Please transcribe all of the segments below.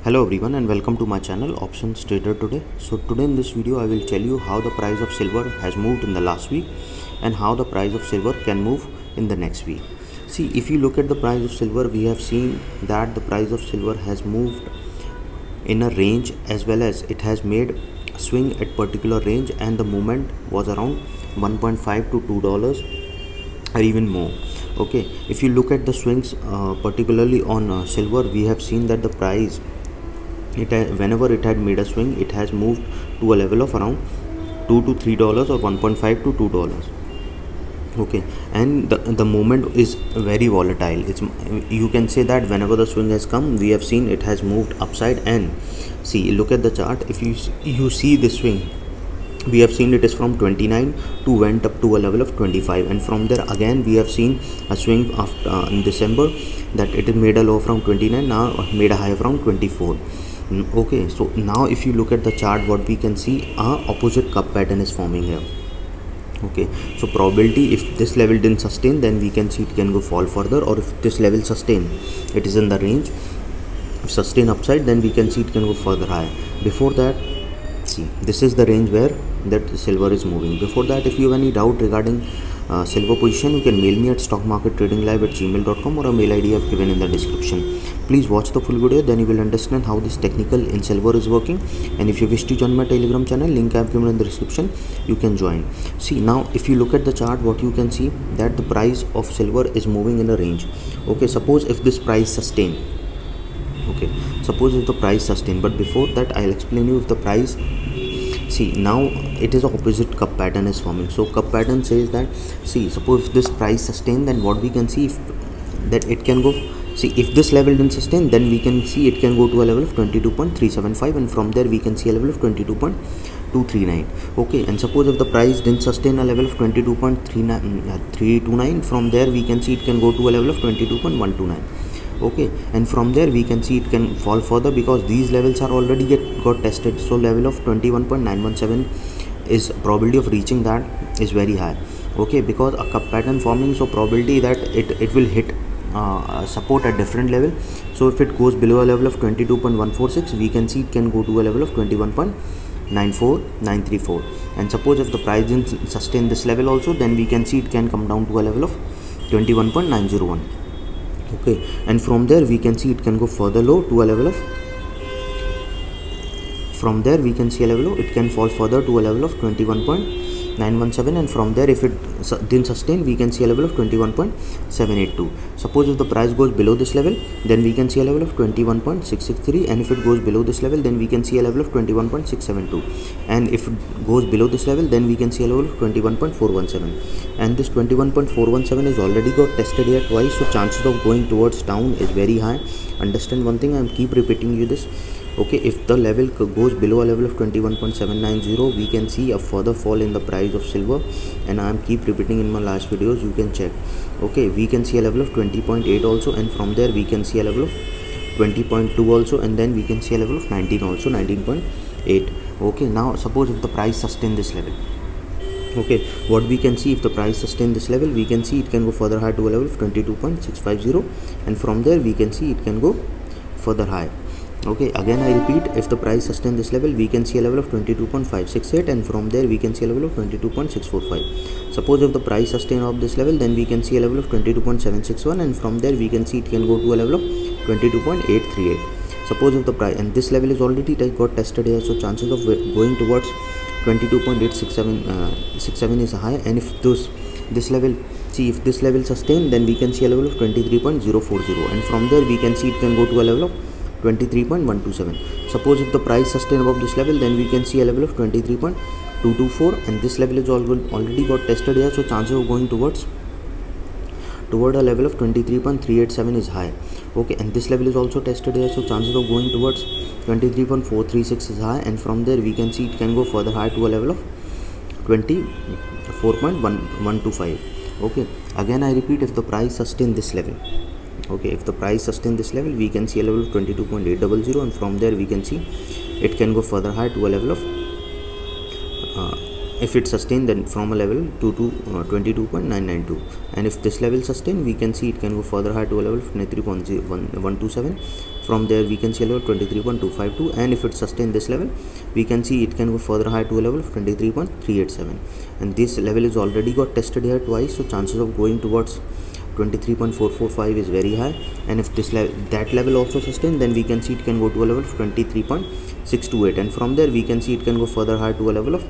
Hello everyone and welcome to my channel Options Trader Today. So today in this video I will tell you how the price of silver has moved in the last week and how the price of silver can move in the next week. See, if you look at the price of silver, we have seen that the price of silver has moved in a range as well as it has made a swing at particular range, and the movement was around 1.5 to $2 or even more. Okay, if you look at the swings particularly on silver, we have seen that the price whenever it had made a swing, it has moved to a level of around $2 to $3 or 1.5 to $2. Okay, and the moment is very volatile. You can say that whenever the swing has come, we have seen it has moved upside. And see, look at the chart. If you see this swing, we have seen it is from 29 to went up to a level of 25, and from there again we have seen a swing after in December that it made a low from 29, now made a high from 24. Okay, so now if you look at the chart, what we can see, a opposite cup pattern is forming here. Okay, so probability, if this level didn't sustain, then we can see it can go fall further, or if this level sustain, it is in the range. If sustain upside, then we can see it can go further higher. Before that, see, this is the range where that silver is moving. Before that, if you have any doubt regarding silver position, you can mail me at stockmarkettradinglive@gmail.com, or a mail ID I have given in the description. Please watch the full video, then you will understand how this technical in silver is working. And if you wish to join my Telegram channel, link I have given in the description, you can join. See, now if you look at the chart, what you can see, that the price of silver is moving in a range. Okay, suppose if this price sustain, okay, suppose if the price sustain, but before that I'll explain you if the price, see, now it is a opposite cup pattern is forming. So cup pattern says that, see, suppose if this price sustain, then what we can see, if that it can go, see, if this level didn't sustain, then we can see it can go to a level of 22.375, and from there we can see a level of 22.239. okay, and suppose if the price didn't sustain a level of 22.329, from there we can see it can go to a level of 22.129. okay, and from there we can see it can fall further because these levels are already got tested. So level of 21.917 is probability of reaching that is very high. Okay, because a cup pattern forming, so probability that it will hit support at different level. So if it goes below a level of 22.146, we can see it can go to a level of 21.94934. and suppose if the price didn't sustain this level also, then we can see it can come down to a level of 21.901. okay, and from there we can see it can go further low to a level of, from there we can see a level of, it can fall further to a level of 21.917, and from there if it didn't sustain, we can see a level of 21.782. suppose if the price goes below this level, then we can see a level of 21.663, and if it goes below this level, then we can see a level of 21.672, and if it goes below this level, then we can see a level of 21.417, and this 21.417 is already got tested here twice, so chances of going towards down is very high. Understand one thing, I am keep repeating you this. Okay, if the level goes below a level of 21.790, we can see a further fall in the price of silver, and I am keep repeating in my last videos, you can check. Okay, we can see a level of 20.8 also, and from there we can see a level of 20.2 also, and then we can see a level of 19 also, 19.8. okay, now suppose if the price sustain this level, okay, what we can see, if the price sustain this level, we can see it can go further high to a level of 22.650, and from there we can see it can go further high. Okay, again I repeat, if the price sustain this level, we can see a level of 22.568, and from there we can see a level of 22.645. suppose if the price sustain of this level, then we can see a level of 22.761, and from there we can see it can go to a level of 22.838. suppose if the price, and this level is already got tested here, so chances of going towards 22.867 is high. And if this level, see, if this level sustain, then we can see a level of 23.040, and from there we can see it can go to a level of 23.127. suppose if the price sustain above this level, then we can see a level of 23.224, and this level is already got tested here, so chances of going toward a level of 23.387 is high. Okay, and this level is also tested here, so chances of going towards 23.436 is high, and from there we can see it can go further high to a level of 24.125. okay, again I repeat, if the price sustain this level, okay, if the price sustain this level, we can see a level of 22.800, and from there we can see it can go further high to a level of if it sustain, then from a level to 22.992, and if this level sustain, we can see it can go further high to a level of 23.127, From there we can see a level 23.252, and if it sustains this level, we can see it can go further high to a level of 23.387, and this level is already got tested here twice, so chances of going towards 23.445 is very high. And if this that level also sustained, then we can see it can go to a level of 23.628, and from there we can see it can go further high to a level of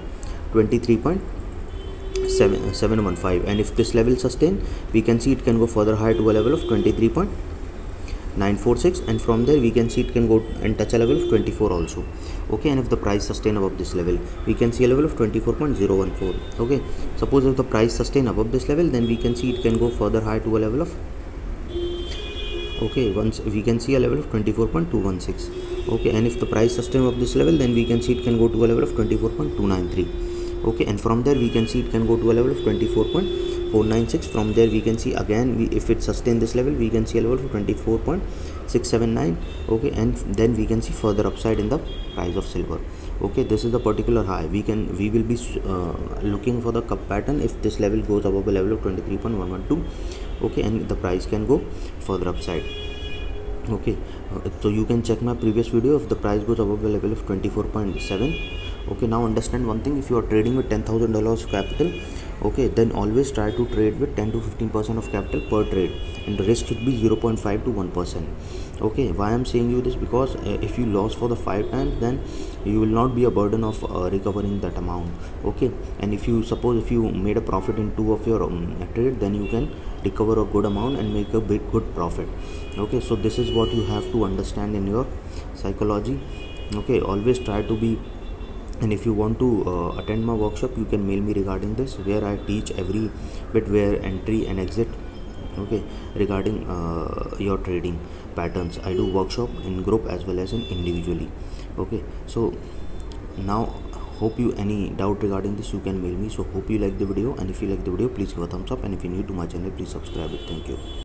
23.715, and if this level sustained, we can see it can go further high to a level of 23.946, and from there we can see it can go and touch a level of 24 also. Okay, and if the price sustain above this level, we can see a level of 24.014. okay, suppose if the price sustain above this level, then we can see it can go further high to a level of, okay, once we can see a level of 24.216. okay, and if the price sustain above this level, then we can see it can go to a level of 24.293. okay, and from there we can see it can go to a level of 24.496. from there we can see again, if it sustain this level, we can see a level of 24.679. okay, and then we can see further upside in the price of silver. okay, this is the particular high. We will be looking for the cup pattern if this level goes above a level of 23.112. okay, and the price can go further upside. okay, so you can check my previous video if the price goes above a level of 24.7. okay, now understand one thing: if you are trading with $10,000 capital, okay, then always try to trade with 10 to 15% of capital per trade, and the risk should be 0.5 to 1%. okay, why I'm saying you this? Because if you lost for the 5 times, then you will not be a burden of recovering that amount. okay, and if you made a profit in 2 of your trade, then you can recover a good amount and make a good profit. okay, so this is what you have to understand in your psychology. okay, always try to be. And if you want to attend my workshop, you can mail me regarding this, where I teach every bit, where entry and exit, okay, regarding your trading patterns. I do workshop in group as well as in individually. okay, so now hope you any doubt regarding this, you can mail me. So hope you like the video, and if you like the video, please give a thumbs up, and if you're new to my channel, please subscribe it. Thank you.